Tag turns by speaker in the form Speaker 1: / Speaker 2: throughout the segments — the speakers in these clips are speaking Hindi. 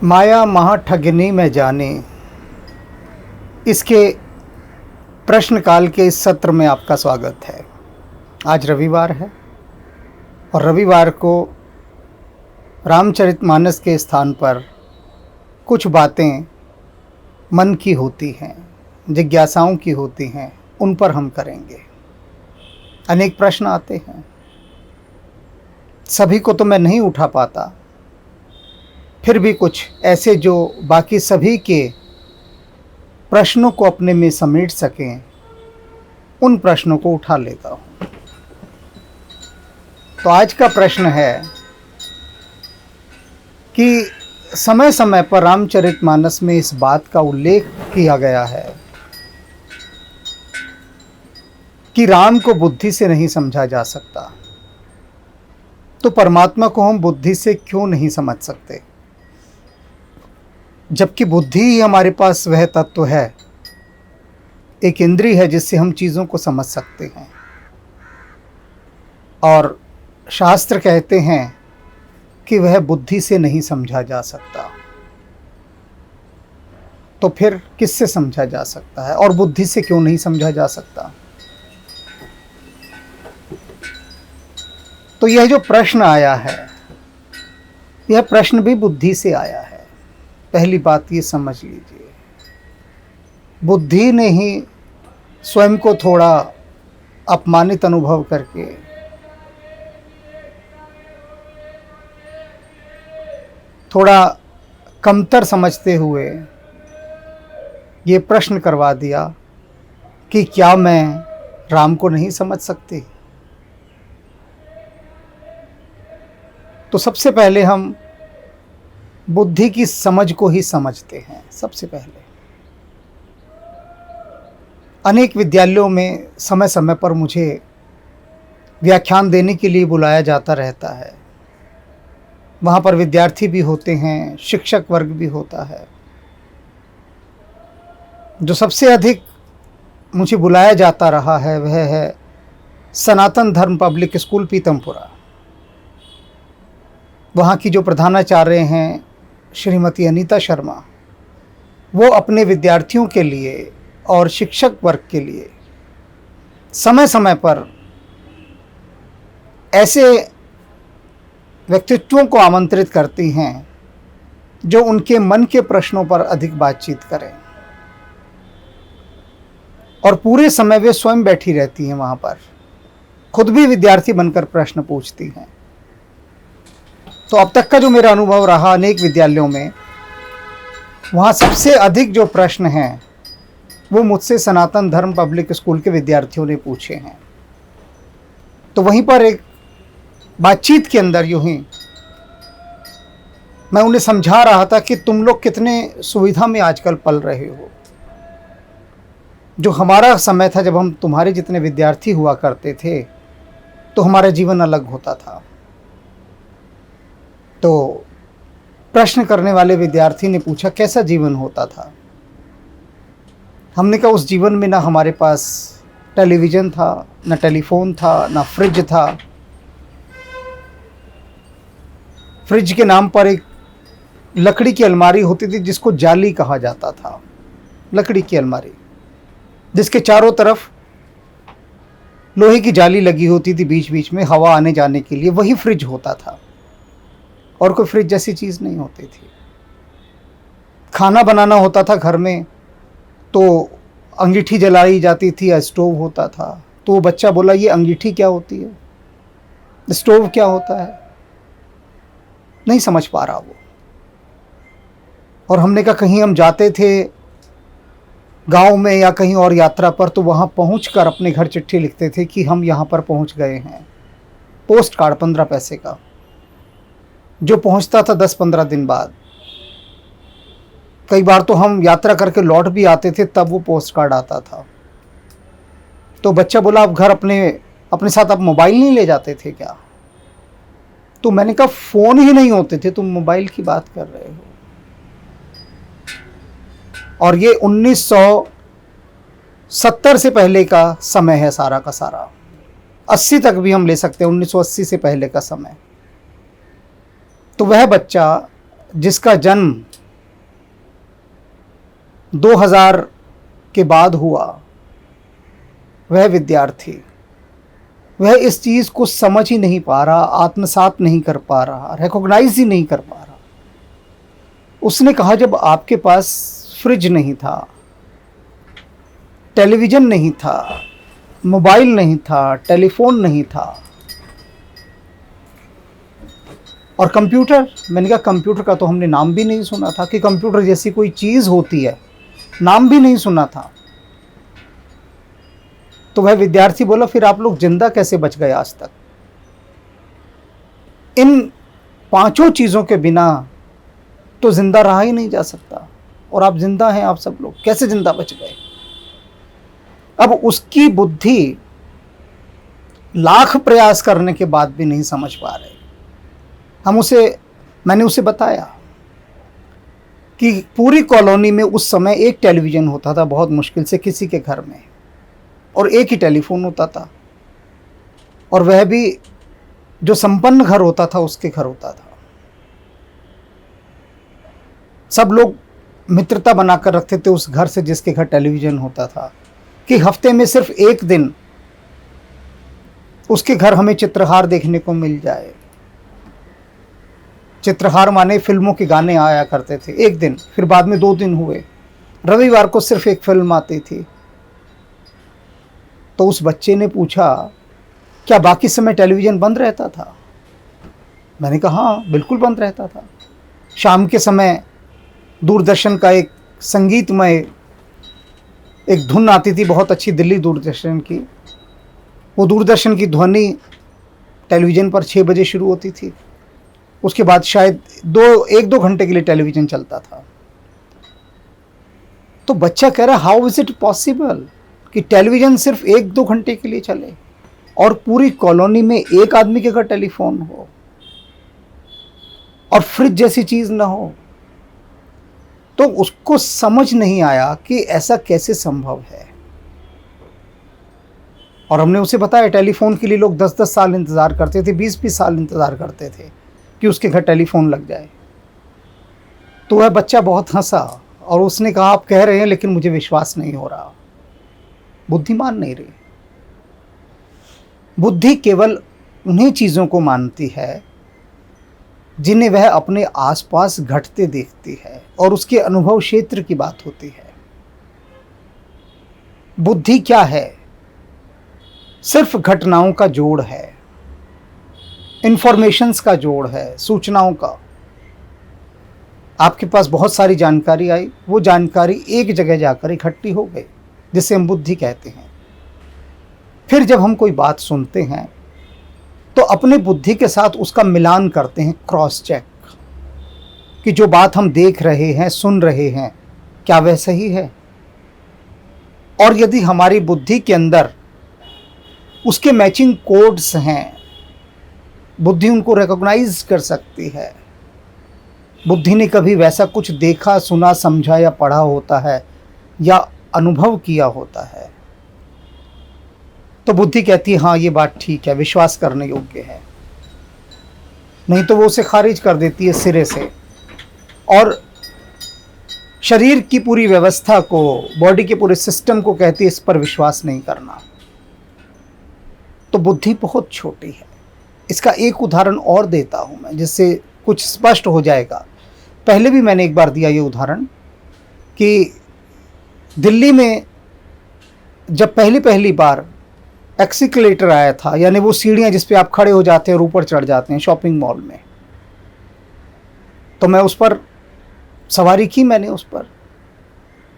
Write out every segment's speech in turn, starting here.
Speaker 1: माया महाठगनी में जाने, इसके प्रश्नकाल के इस सत्र में आपका स्वागत है। आज रविवार है और रविवार को रामचरितमानस के स्थान पर कुछ बातें मन की होती हैं, जिज्ञासाओं की होती हैं, उन पर हम करेंगे। अनेक प्रश्न आते हैं, सभी को तो मैं नहीं उठा पाता, फिर भी कुछ ऐसे जो बाकी सभी के प्रश्नों को अपने में समेट सकें, उन प्रश्नों को उठा लेता हूँ। तो आज का प्रश्न है कि समय समय पर रामचरितमानस में इस बात का उल्लेख किया गया है कि राम को बुद्धि से नहीं समझा जा सकता, तो परमात्मा को हम बुद्धि से क्यों नहीं समझ सकते, जबकि बुद्धि ही हमारे पास वह तत्व है, एक इंद्रिय है जिससे हम चीज़ों को समझ सकते हैं। और शास्त्र कहते हैं कि वह बुद्धि से नहीं समझा जा सकता, तो फिर किससे समझा जा सकता है और बुद्धि से क्यों नहीं समझा जा सकता। तो यह जो प्रश्न आया है, यह प्रश्न भी बुद्धि से आया है। पहली बात ये समझ लीजिए, बुद्धि ने ही स्वयं को थोड़ा अपमानित अनुभव करके थोड़ा कमतर समझते हुए ये प्रश्न करवा दिया कि क्या मैं राम को नहीं समझ सकती। तो सबसे पहले हम बुद्धि की समझ को ही समझते हैं। सबसे पहले अनेक विद्यालयों में समय समय पर मुझे व्याख्यान देने के लिए बुलाया जाता रहता है। वहाँ पर विद्यार्थी भी होते हैं, शिक्षक वर्ग भी होता है। जो सबसे अधिक मुझे बुलाया जाता रहा है वह है सनातन धर्म पब्लिक स्कूल पीतमपुरा। वहाँ की जो प्रधानाचार्य हैं श्रीमती अनीता शर्मा, वो अपने विद्यार्थियों के लिए और शिक्षक वर्ग के लिए समय समय पर ऐसे व्यक्तित्वों को आमंत्रित करती हैं जो उनके मन के प्रश्नों पर अधिक बातचीत करें, और पूरे समय वे स्वयं बैठी रहती हैं वहाँ पर, खुद भी विद्यार्थी बनकर प्रश्न पूछती हैं। तो अब तक का जो मेरा अनुभव रहा अनेक विद्यालयों में, वहाँ सबसे अधिक जो प्रश्न हैं वो मुझसे सनातन धर्म पब्लिक स्कूल के विद्यार्थियों ने पूछे हैं। तो वहीं पर एक बातचीत के अंदर यूं ही मैं उन्हें समझा रहा था कि तुम लोग कितने सुविधा में आजकल पल रहे हो। जो हमारा समय था, जब हम तुम्हारे जितने विद्यार्थी हुआ करते थे, तो हमारा जीवन अलग होता था। तो प्रश्न करने वाले विद्यार्थी ने पूछा कैसा जीवन होता था। हमने कहा उस जीवन में ना हमारे पास टेलीविज़न था, ना टेलीफोन था, ना फ्रिज था। फ्रिज के नाम पर एक लकड़ी की अलमारी होती थी जिसको जाली कहा जाता था। लकड़ी की अलमारी जिसके चारों तरफ लोहे की जाली लगी होती थी, बीच बीच में हवा आने जाने के लिए, वही फ्रिज होता था। और कोई फ्रिज जैसी चीज़ नहीं होती थी। खाना बनाना होता था घर में तो अंगीठी जलाई जाती थी या स्टोव होता था। तो वो बच्चा बोला ये अंगीठी क्या होती है, स्टोव क्या होता है, नहीं समझ पा रहा वो। और हमने कहा कहीं हम जाते थे गांव में या कहीं और यात्रा पर, तो वहाँ पहुँचकर अपने घर चिट्ठी लिखते थे कि हम यहाँ पर पहुँच गए हैं। पोस्ट कार्ड 15 पैसे का, जो पहुंचता था 10-15 दिन बाद। कई बार तो हम यात्रा करके लौट भी आते थे, तब वो पोस्ट कार्ड आता था। तो बच्चा बोला आप घर अपने साथ आप मोबाइल नहीं ले जाते थे क्या। तो मैंने कहा फ़ोन ही नहीं होते थे, तुम मोबाइल की बात कर रहे हो। और ये 1970 से पहले का समय है सारा का सारा। 80 तक भी हम ले सकते हैं, 1980 से पहले का समय। तो वह बच्चा जिसका जन्म 2000 के बाद हुआ, वह विद्यार्थी, वह इस चीज़ को समझ ही नहीं पा रहा, आत्मसात नहीं कर पा रहा, रिकॉग्नाइज ही नहीं कर पा रहा। उसने कहा जब आपके पास फ्रिज नहीं था, टेलीविज़न नहीं था, मोबाइल नहीं था, टेलीफोन नहीं था और कंप्यूटर, मैंने कहा कंप्यूटर का तो हमने नाम भी नहीं सुना था कि कंप्यूटर जैसी कोई चीज़ होती है, नाम भी नहीं सुना था। तो वह विद्यार्थी बोला फिर आप लोग जिंदा कैसे बच गए आज तक? इन 5 चीज़ों के बिना तो जिंदा रहा ही नहीं जा सकता, और आप जिंदा हैं, आप सब लोग कैसे जिंदा बच गए? अब उसकी बुद्धि लाख प्रयास करने के बाद भी नहीं समझ पा रहे। मैंने उसे बताया कि पूरी कॉलोनी में उस समय एक टेलीविज़न होता था, बहुत मुश्किल से किसी के घर में, और एक ही टेलीफोन होता था, और वह भी जो संपन्न घर होता था उसके घर होता था। सब लोग मित्रता बनाकर रखते थे उस घर से जिसके घर टेलीविज़न होता था, कि हफ्ते में सिर्फ एक दिन उसके घर हमें चित्रहार देखने को मिल जाए। चित्रहार माने फिल्मों के गाने आया करते थे एक दिन, फिर बाद में 2 दिन हुए, रविवार को सिर्फ एक फिल्म आती थी। तो उस बच्चे ने पूछा क्या बाकी समय टेलीविज़न बंद रहता था? मैंने कहा हाँ बिल्कुल बंद रहता था। शाम के समय दूरदर्शन का एक संगीतमय एक धुन आती थी, बहुत अच्छी, दिल्ली दूरदर्शन की। वो दूरदर्शन की ध्वनि टेलीविज़न पर 6 बजे शुरू होती थी, उसके बाद शायद 1-2 घंटे के लिए टेलीविज़न चलता था। तो बच्चा कह रहा हाउ इज़ इट पॉसिबल कि टेलीविज़न सिर्फ 1-2 घंटे के लिए चले और पूरी कॉलोनी में एक आदमी के घर टेलीफोन हो और फ्रिज जैसी चीज़ ना हो। तो उसको समझ नहीं आया कि ऐसा कैसे संभव है। और हमने उसे बताया टेलीफोन के लिए लोग 10-10 साल इंतज़ार करते थे, 20-20 साल इंतज़ार करते थे कि उसके घर टेलीफोन लग जाए। तो वह बच्चा बहुत हंसा और उसने कहा आप कह रहे हैं लेकिन मुझे विश्वास नहीं हो रहा। बुद्धिमान नहीं रही। बुद्धि केवल उन्हीं चीज़ों को मानती है जिन्हें वह अपने आसपास घटते देखती है और उसके अनुभव क्षेत्र की बात होती है। बुद्धि क्या है? सिर्फ घटनाओं का जोड़ है, इंफॉर्मेशंस का जोड़ है, सूचनाओं का। आपके पास बहुत सारी जानकारी आई, वो जानकारी एक जगह जाकर इकट्ठी हो गई, जिसे हम बुद्धि कहते हैं। फिर जब हम कोई बात सुनते हैं तो अपने बुद्धि के साथ उसका मिलान करते हैं, क्रॉस चेक, कि जो बात हम देख रहे हैं, सुन रहे हैं, क्या वह सही है। और यदि हमारी बुद्धि के अंदर उसके मैचिंग कोड्स हैं, बुद्धि उनको रिकॉग्नाइज कर सकती है। बुद्धि ने कभी वैसा कुछ देखा, सुना, समझा या पढ़ा होता है या अनुभव किया होता है, तो बुद्धि कहती है हाँ ये बात ठीक है, विश्वास करने योग्य है। नहीं तो वो उसे खारिज कर देती है सिरे से और शरीर की पूरी व्यवस्था को, बॉडी के पूरे सिस्टम को कहती है इस पर विश्वास नहीं करना। तो बुद्धि बहुत छोटी है। इसका एक उदाहरण और देता हूं मैं, जिससे कुछ स्पष्ट हो जाएगा। पहले भी मैंने एक बार दिया ये उदाहरण कि दिल्ली में जब पहली बार एक्सीकलेटर आया था, यानी वो सीढ़ियाँ जिस पे आप खड़े हो जाते हैं और ऊपर चढ़ जाते हैं शॉपिंग मॉल में, तो मैं उस पर सवारी की। मैंने उस पर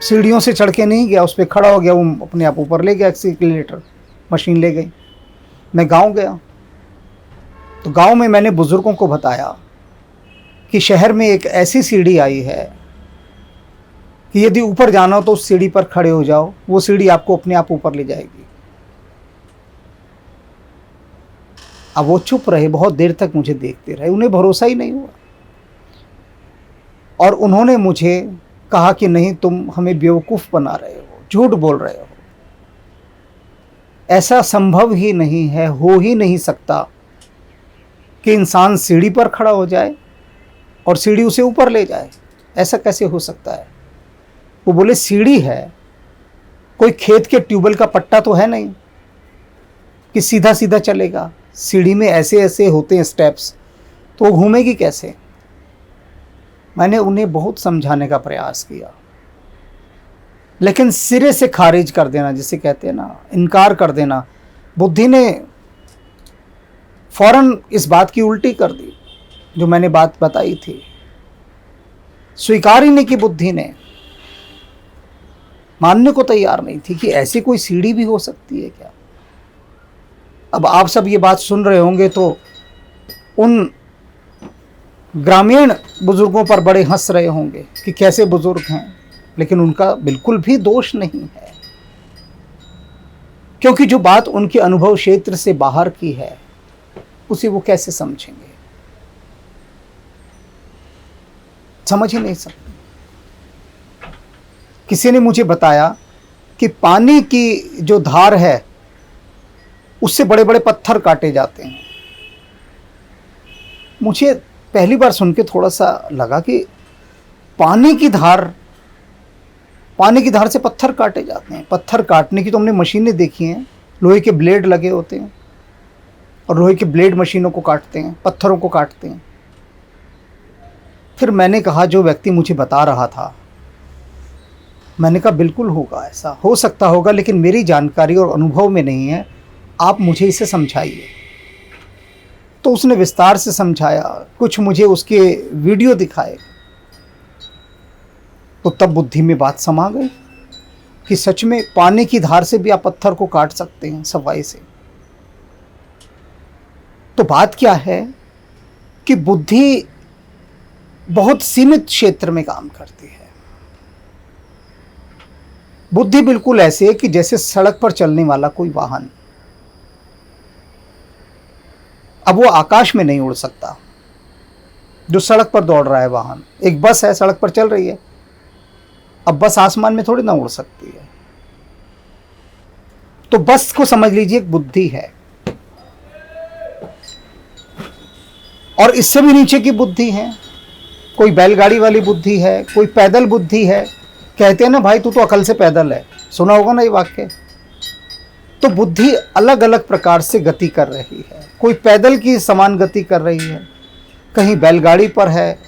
Speaker 1: सीढ़ियों से चढ़ के नहीं गया, उस पर खड़ा हो गया, वो अपने आप ऊपर ले गया, एक्सीकलेटर मशीन ले गई। मैं गांव गया तो गांव में मैंने बुज़ुर्गों को बताया कि शहर में एक ऐसी सीढ़ी आई है कि यदि ऊपर जाना हो तो उस सीढ़ी पर खड़े हो जाओ, वो सीढ़ी आपको अपने आप ऊपर ले जाएगी। अब वो चुप रहे, बहुत देर तक मुझे देखते रहे, उन्हें भरोसा ही नहीं हुआ और उन्होंने मुझे कहा कि नहीं तुम हमें बेवकूफ़ बना रहे हो, झूठ बोल रहे हो, ऐसा संभव ही नहीं है, हो ही नहीं सकता कि इंसान सीढ़ी पर खड़ा हो जाए और सीढ़ी उसे ऊपर ले जाए। ऐसा कैसे हो सकता है? वो बोले सीढ़ी है, कोई खेत के ट्यूबवेल का पट्टा तो है नहीं कि सीधा सीधा चलेगा। सीढ़ी में ऐसे ऐसे होते हैं स्टेप्स, तो वो घूमेगी कैसे। मैंने उन्हें बहुत समझाने का प्रयास किया, लेकिन सिरे से खारिज कर देना, जिसे कहते हैं ना, इनकार कर देना। बुद्धि ने फौरन इस बात की उल्टी कर दी जो मैंने बात बताई थी। स्वीकार ही नहीं की बुद्धि ने, मानने को तैयार नहीं थी कि ऐसी कोई सीढ़ी भी हो सकती है क्या। अब आप सब ये बात सुन रहे होंगे तो उन ग्रामीण बुजुर्गों पर बड़े हंस रहे होंगे कि कैसे बुजुर्ग हैं, लेकिन उनका बिल्कुल भी दोष नहीं है, क्योंकि जो बात उनके अनुभव क्षेत्र से बाहर की है उसे वो कैसे समझेंगे, समझ ही नहीं सकते। किसी ने मुझे बताया कि पानी की जो धार है उससे बड़े बड़े पत्थर काटे जाते हैं। मुझे पहली बार सुन के थोड़ा सा लगा कि पानी की धार से पत्थर काटे जाते हैं। पत्थर काटने की तो हमने मशीनें देखी हैं, लोहे के ब्लेड लगे होते हैं और लोहे के ब्लेड मशीनों को काटते हैं, पत्थरों को काटते हैं। फिर मैंने कहा, जो व्यक्ति मुझे बता रहा था, मैंने कहा बिल्कुल होगा, ऐसा हो सकता होगा, लेकिन मेरी जानकारी और अनुभव में नहीं है, आप मुझे इसे समझाइए। तो उसने विस्तार से समझाया, कुछ मुझे उसके वीडियो दिखाए, तो तब बुद्धि में बात समा गई कि सच में पानी की धार से भी आप पत्थर को काट सकते हैं सफाई से। तो बात क्या है कि बुद्धि बहुत सीमित क्षेत्र में काम करती है। बुद्धि बिल्कुल ऐसे है कि जैसे सड़क पर चलने वाला कोई वाहन। अब वो आकाश में नहीं उड़ सकता, जो सड़क पर दौड़ रहा है वाहन। एक बस है, सड़क पर चल रही है, अब बस आसमान में थोड़ी ना उड़ सकती है। तो बस को समझ लीजिए एक बुद्धि है, और इससे भी नीचे की बुद्धि है। कोई बैलगाड़ी वाली बुद्धि है, कोई पैदल बुद्धि है। कहते हैं ना, भाई तू तो अकल से पैदल है, सुना होगा ना ये वाक्य। तो बुद्धि अलग अलग प्रकार से गति कर रही है। कोई पैदल की समान गति कर रही है, कहीं बैलगाड़ी पर है,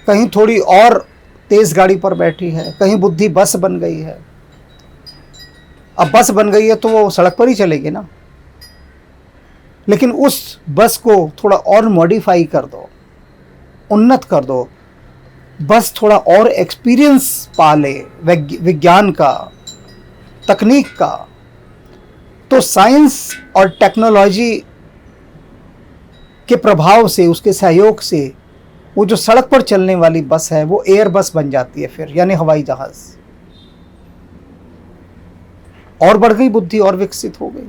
Speaker 1: कहीं थोड़ी और तेज गाड़ी पर बैठी है, कहीं बुद्धि बस बन गई है। अब बस बन गई है तो वो सड़क पर ही चलेगी ना, लेकिन उस बस को थोड़ा और मॉडिफाई कर दो, उन्नत कर दो, बस थोड़ा और एक्सपीरियंस पा ले विज्ञान का, तकनीक का, तो साइंस और टेक्नोलॉजी के प्रभाव से, उसके सहयोग से वो जो सड़क पर चलने वाली बस है वो एयर बस बन जाती है फिर, यानी हवाई जहाज। और बढ़ गई बुद्धि, और विकसित हो गई।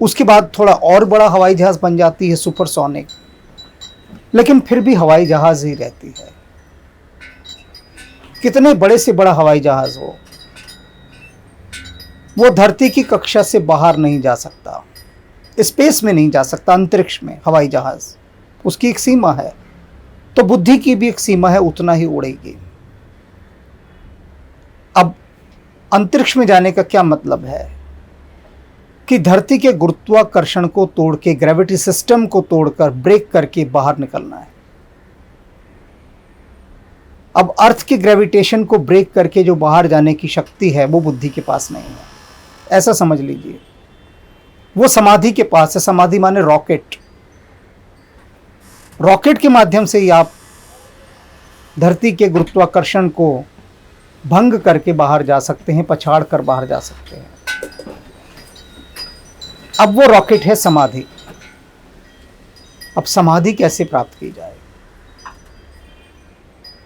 Speaker 1: उसके बाद थोड़ा और बड़ा हवाई जहाज बन जाती है, सुपरसोनिक, लेकिन फिर भी हवाई जहाज ही रहती है। कितने बड़े से बड़ा हवाई जहाज हो, वो धरती की कक्षा से बाहर नहीं जा सकता, स्पेस में नहीं जा सकता, अंतरिक्ष में हवाई जहाज, उसकी एक सीमा है। तो बुद्धि की भी एक सीमा है, उतना ही उड़ेगी। अब अंतरिक्ष में जाने का क्या मतलब है कि धरती के गुरुत्वाकर्षण को तोड़ के, ग्रेविटी सिस्टम को तोड़कर, ब्रेक करके बाहर निकलना है। अब अर्थ के ग्रेविटेशन को ब्रेक करके जो बाहर जाने की शक्ति है वो बुद्धि के पास नहीं है, ऐसा समझ लीजिए। वो समाधि के पास है। समाधि माने रॉकेट। रॉकेट के माध्यम से ही आप धरती के गुरुत्वाकर्षण को भंग करके बाहर जा सकते हैं, पछाड़ कर बाहर जा सकते हैं। अब वो रॉकेट है समाधि। अब समाधि कैसे प्राप्त की जाए?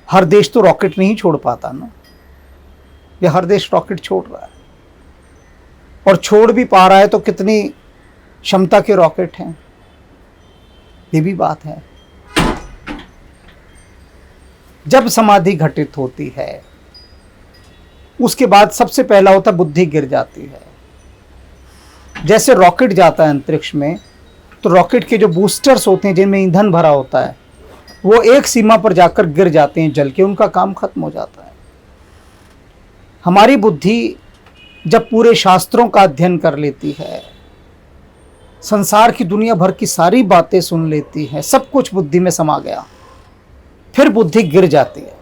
Speaker 1: हर देश तो रॉकेट नहीं छोड़ पाता ना, या हर देश रॉकेट छोड़ रहा है, और छोड़ भी पा रहा है तो कितनी क्षमता के रॉकेट हैं, ये भी बात है। जब समाधि घटित होती है उसके बाद सबसे पहला होता है बुद्धि गिर जाती है। जैसे रॉकेट जाता है अंतरिक्ष में, तो रॉकेट के जो बूस्टर्स होते हैं जिनमें ईंधन भरा होता है, वो एक सीमा पर जाकर गिर जाते हैं, जल के उनका काम खत्म हो जाता है। हमारी बुद्धि जब पूरे शास्त्रों का अध्ययन कर लेती है, संसार की दुनिया भर की सारी बातें सुन लेती है, सब कुछ बुद्धि में समा गया, फिर बुद्धि गिर जाती है।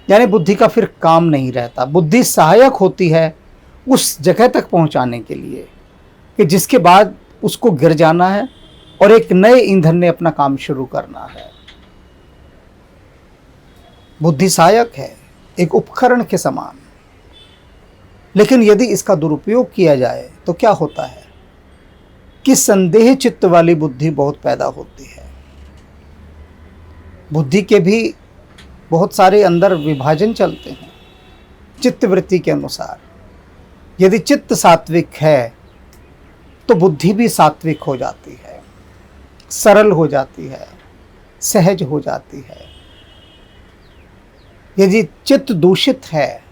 Speaker 1: यानी बुद्धि का फिर काम नहीं रहता। बुद्धि सहायक होती है उस जगह तक पहुंचाने के लिए कि जिसके बाद उसको गिर जाना है और एक नए ईंधन ने अपना काम शुरू करना है। बुद्धि सहायक है, एक उपकरण के समान। लेकिन यदि इसका दुरुपयोग किया जाए तो क्या होता है कि संदेह चित्त वाली बुद्धि बहुत पैदा होती है। बुद्धि के भी बहुत सारे अंदर विभाजन चलते हैं चित्त वृत्ति के अनुसार। यदि चित्त सात्विक है तो बुद्धि भी सात्विक हो जाती है, सरल हो जाती है, सहज हो जाती है। यदि चित्त दूषित है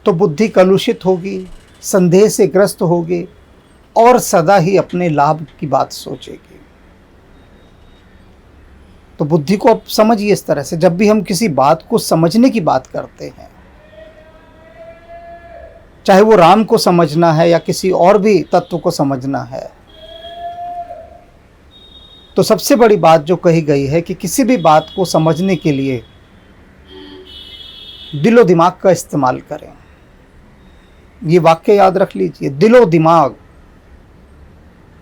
Speaker 1: तो बुद्धि कलुषित होगी, संदेह से ग्रस्त होगी और सदा ही अपने लाभ की बात सोचेगी। तो बुद्धि को आप समझिए इस तरह से, जब भी हम किसी बात को समझने की बात करते हैं, चाहे वो राम को समझना है या किसी और भी तत्व को समझना है, तो सबसे बड़ी बात जो कही गई है कि किसी भी बात को समझने के लिए दिलो दिमाग का इस्तेमाल करें। ये वाक्य याद रख लीजिए, दिलो दिमाग।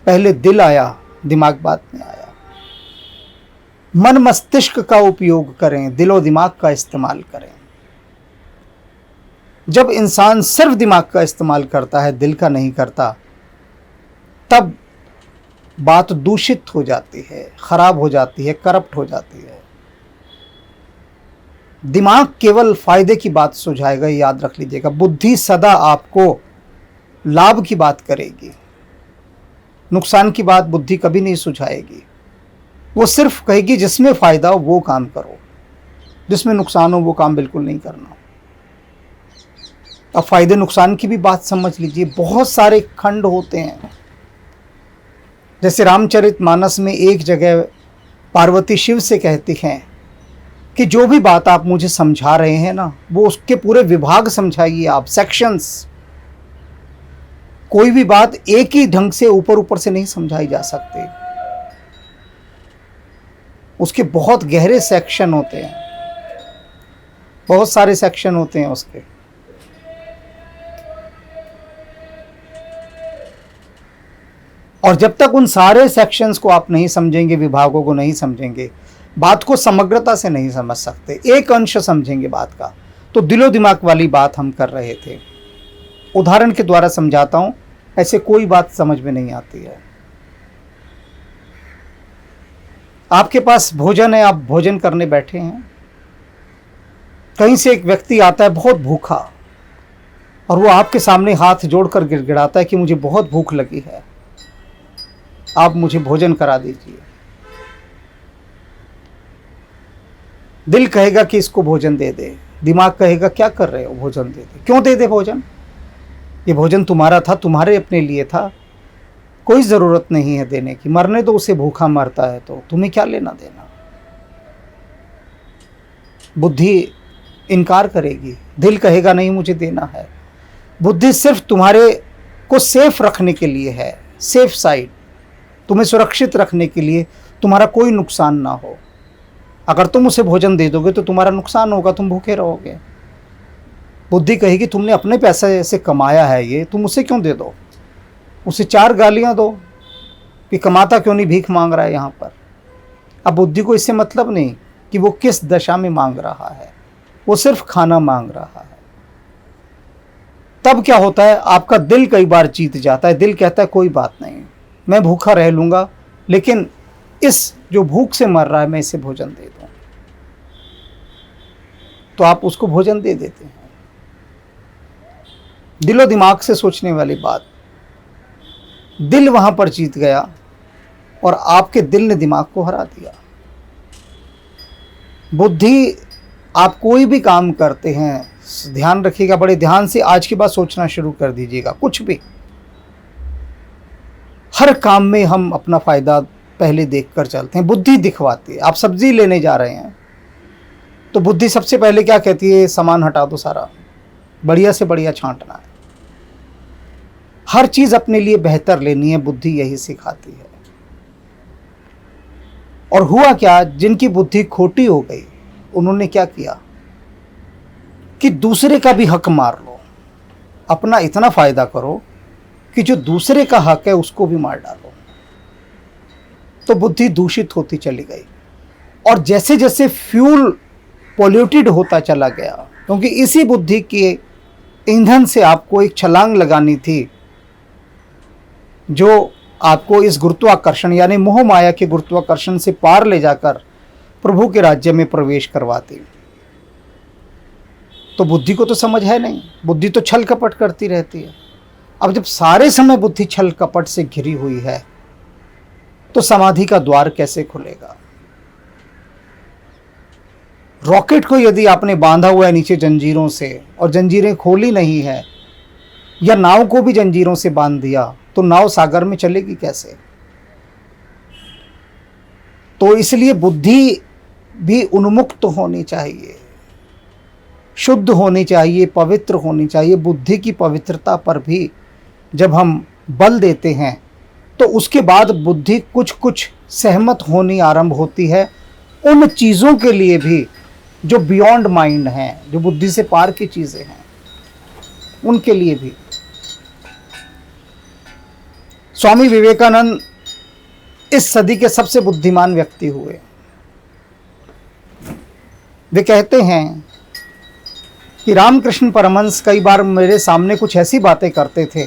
Speaker 1: पहले दिल आया, दिमाग बाद में आया। मन मस्तिष्क का उपयोग करें, दिलो दिमाग का इस्तेमाल करें। जब इंसान सिर्फ दिमाग का इस्तेमाल करता है, दिल का नहीं करता, तब बात दूषित हो जाती है, खराब हो जाती है, करप्ट हो जाती है। दिमाग केवल फायदे की बात सुझाएगा, याद रख लीजिएगा। बुद्धि सदा आपको लाभ की बात करेगी, नुकसान की बात बुद्धि कभी नहीं सुझाएगी। वो सिर्फ कहेगी जिसमें फायदा हो वो काम करो, जिसमें नुकसान हो वो काम बिल्कुल नहीं करना। अब फायदे नुकसान की भी बात समझ लीजिए। बहुत सारे खंड होते हैं, जैसे रामचरितमानस में एक जगह पार्वती शिव से कहती हैं कि जो भी बात आप मुझे समझा रहे हैं ना, वो उसके पूरे विभाग समझाइए आप, सेक्शंस। कोई भी बात एक ही ढंग से ऊपर ऊपर से नहीं समझाई जा सकती, उसके बहुत गहरे सेक्शन होते हैं, बहुत सारे सेक्शन होते हैं उसके। और जब तक उन सारे सेक्शंस को आप नहीं समझेंगे, विभागों को नहीं समझेंगे, बात को समग्रता से नहीं समझ सकते, एक अंश समझेंगे बात का। तो दिलो दिमाग वाली बात हम कर रहे थे। उदाहरण के द्वारा समझाता हूं, ऐसे कोई बात समझ में नहीं आती है। आपके पास भोजन है, आप भोजन करने बैठे हैं, कहीं से एक व्यक्ति आता है बहुत भूखा, और वो आपके सामने हाथ जोड़कर गिड़गिड़ाता है कि मुझे बहुत भूख लगी है, आप मुझे भोजन करा दीजिए। दिल कहेगा कि इसको भोजन दे दे, दिमाग कहेगा क्या कर रहे हो, भोजन दे दे। क्यों दे दे भोजन? ये भोजन तुम्हारा था, तुम्हारे अपने लिए था, कोई ज़रूरत नहीं है देने की, मरने दो उसे, भूखा मरता है तो तुम्हें क्या लेना देना। बुद्धि इनकार करेगी, दिल कहेगा नहीं मुझे देना है। बुद्धि सिर्फ तुम्हारे को सेफ रखने के लिए है, सेफ साइड, तुम्हें सुरक्षित रखने के लिए, तुम्हारा कोई नुकसान ना हो। अगर तुम उसे भोजन दे दोगे तो तुम्हारा नुकसान होगा, तुम भूखे रहोगे। बुद्धि कहेगी तुमने अपने पैसे से कमाया है ये, तुम उसे क्यों दे दो, उसे 4 गालियां दो कि कमाता क्यों नहीं, भीख मांग रहा है यहाँ पर। अब बुद्धि को इससे मतलब नहीं कि वो किस दशा में मांग रहा है, वो सिर्फ खाना मांग रहा है। तब क्या होता है, आपका दिल कई बार जीत जाता है। दिल कहता है कोई बात नहीं, मैं भूखा रह लूँगा, लेकिन इस जो भूख से मर रहा है मैं इसे भोजन दे दूँ। तो आप उसको भोजन दे देते हैं। दिलो दिमाग से सोचने वाली बात, दिल वहां पर जीत गया और आपके दिल ने दिमाग को हरा दिया। बुद्धि, आप कोई भी काम करते हैं, ध्यान रखिएगा, बड़े ध्यान से आज के बाद सोचना शुरू कर दीजिएगा। कुछ भी, हर काम में हम अपना फायदा पहले देखकर चलते हैं। बुद्धि दिखवाती है। आप सब्जी लेने जा रहे हैं तो बुद्धि सबसे पहले क्या कहती है? सामान हटा दो सारा, बढ़िया से बढ़िया छांटना है, हर चीज अपने लिए बेहतर लेनी है। बुद्धि यही सिखाती है। और हुआ क्या, जिनकी बुद्धि खोटी हो गई उन्होंने क्या किया कि दूसरे का भी हक मार लो, अपना इतना फायदा करो कि जो दूसरे का हक है उसको भी मार डालो। तो बुद्धि दूषित होती चली गई। और जैसे जैसे फ्यूल पॉल्यूटेड होता चला गया, क्योंकि इसी बुद्धि के ईंधन से आपको एक छलांग लगानी थी जो आपको इस गुरुत्वाकर्षण यानी मोह माया के गुरुत्वाकर्षण से पार ले जाकर प्रभु के राज्य में प्रवेश करवाती। तो बुद्धि को तो समझ है नहीं, बुद्धि तो छल कपट करती रहती है। अब जब सारे समय बुद्धि छल कपट से घिरी हुई है तो समाधि का द्वार कैसे खुलेगा? रॉकेट को यदि आपने बांधा हुआ है नीचे जंजीरों से और जंजीरें खोली नहीं है, या नाव को भी जंजीरों से बांध दिया, तो नाव सागर में चलेगी कैसे? तो इसलिए बुद्धि भी उन्मुक्त होनी चाहिए, शुद्ध होनी चाहिए, पवित्र होनी चाहिए। बुद्धि की पवित्रता पर भी जब हम बल देते हैं तो उसके बाद बुद्धि कुछ कुछ सहमत होनी आरंभ होती है उन चीज़ों के लिए भी जो बियॉन्ड माइंड हैं, जो बुद्धि से पार की चीज़ें हैं, उनके लिए भी। स्वामी विवेकानंद इस सदी के सबसे बुद्धिमान व्यक्ति हुए। वे कहते हैं कि रामकृष्ण परमहंस कई बार मेरे सामने कुछ ऐसी बातें करते थे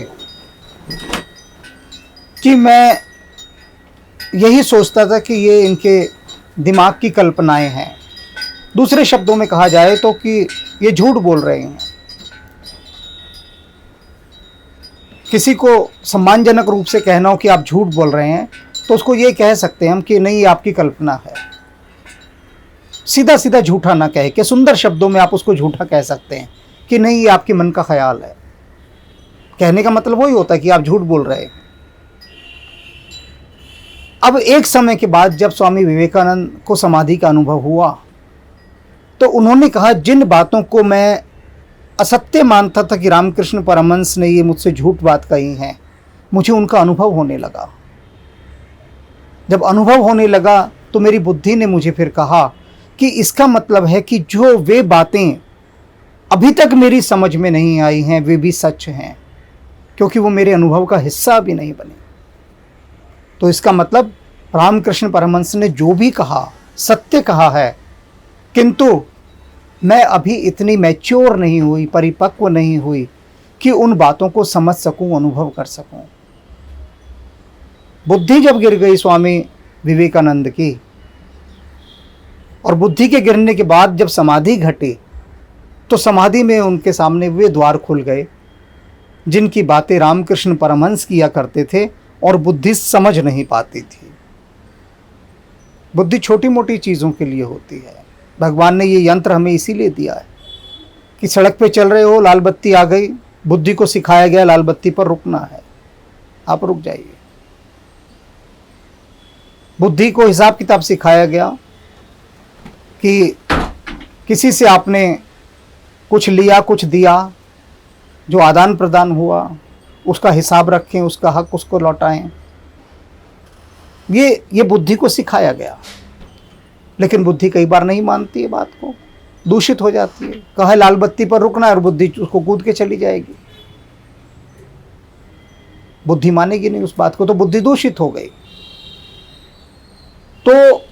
Speaker 1: कि मैं यही सोचता था कि ये इनके दिमाग की कल्पनाएं हैं। दूसरे शब्दों में कहा जाए तो कि ये झूठ बोल रहे हैं। किसी को सम्मानजनक रूप से कहना हो कि आप झूठ बोल रहे हैं तो उसको ये कह सकते हैं हम कि नहीं, ये आपकी कल्पना है। सीधा सीधा झूठा ना कहे कि सुंदर शब्दों में आप उसको झूठा कह सकते हैं कि नहीं, ये आपके मन का ख्याल है। कहने का मतलब वही होता है कि आप झूठ बोल रहे हैं। अब एक समय के बाद जब स्वामी विवेकानंद को समाधि का अनुभव हुआ तो उन्होंने कहा, जिन बातों को मैं असत्य मानता था कि रामकृष्ण परमहंस ने ये मुझसे झूठ बात कही है, मुझे उनका अनुभव होने लगा। जब अनुभव होने लगा तो मेरी बुद्धि ने मुझे फिर कहा कि इसका मतलब है कि जो वे बातें अभी तक मेरी समझ में नहीं आई हैं वे भी सच हैं, क्योंकि वो मेरे अनुभव का हिस्सा भी नहीं बने। तो इसका मतलब रामकृष्ण परमहंस ने जो भी कहा सत्य कहा है, किंतु मैं अभी इतनी मैच्योर नहीं हुई, परिपक्व नहीं हुई कि उन बातों को समझ सकूं, अनुभव कर सकूं। बुद्धि जब गिर गई स्वामी विवेकानंद की, और बुद्धि के गिरने के बाद जब समाधि घटी तो समाधि में उनके सामने वे द्वार खुल गए जिनकी बातें रामकृष्ण परमहंस किया करते थे और बुद्धि समझ नहीं पाती थी। बुद्धि छोटी मोटी चीज़ों के लिए होती है। भगवान ने ये यंत्र हमें इसीलिए दिया है कि सड़क पे चल रहे हो, लाल बत्ती आ गई, बुद्धि को सिखाया गया लाल बत्ती पर रुकना है, आप रुक जाइए। बुद्धि को हिसाब किताब सिखाया गया कि किसी से आपने कुछ लिया, कुछ दिया, जो आदान प्रदान हुआ उसका हिसाब रखें, उसका हक उसको लौटाएं। ये बुद्धि को सिखाया गया। लेकिन बुद्धि कई बार नहीं मानती है बात को, दूषित हो जाती है। कहा लाल बत्ती पर रुकना है और बुद्धि उसको कूद के चली जाएगी। बुद्धि मानेगी नहीं उस बात को, तो बुद्धि दूषित हो गई। तो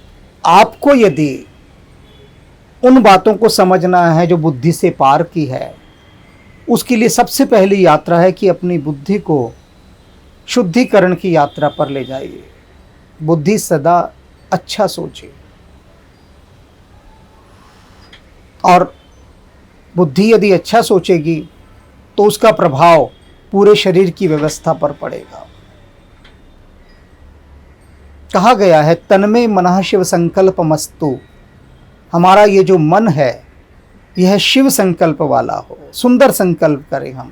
Speaker 1: आपको यदि उन बातों को समझना है जो बुद्धि से पार की है, उसके लिए सबसे पहली यात्रा है कि अपनी बुद्धि को शुद्धिकरण की यात्रा पर ले जाइए। बुद्धि सदा अच्छा सोचे, और बुद्धि यदि अच्छा सोचेगी तो उसका प्रभाव पूरे शरीर की व्यवस्था पर पड़ेगा। कहा गया है, तन्मे मनः शिव संकल्पमस्तु। हमारा ये जो मन है यह शिव संकल्प वाला हो, सुंदर संकल्प करें हम,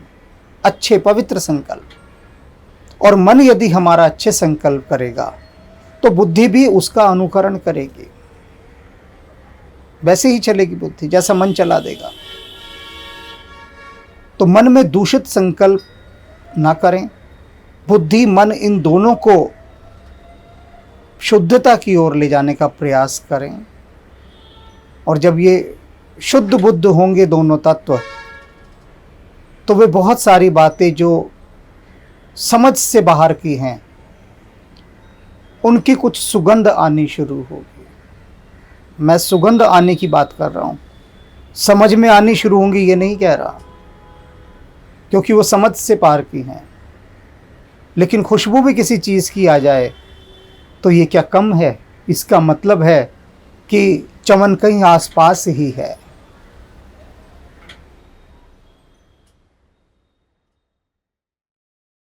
Speaker 1: अच्छे पवित्र संकल्प। और मन यदि हमारा अच्छे संकल्प करेगा तो बुद्धि भी उसका अनुकरण करेगी, वैसे ही चलेगी बुद्धि जैसा मन चला देगा। तो मन में दूषित संकल्प ना करें, बुद्धि मन इन दोनों को शुद्धता की ओर ले जाने का प्रयास करें। और जब ये शुद्ध बुद्ध होंगे दोनों तत्व, तो वे बहुत सारी बातें जो समझ से बाहर की हैं, उनकी कुछ सुगंध आनी शुरू होगी। मैं सुगंध आने की बात कर रहा हूँ, समझ में आनी शुरू होंगी ये नहीं कह रहा, क्योंकि वो समझ से पार की हैं। लेकिन खुशबू भी किसी चीज़ की आ जाए तो ये क्या कम है? इसका मतलब है कि चमन कहीं आसपास ही है।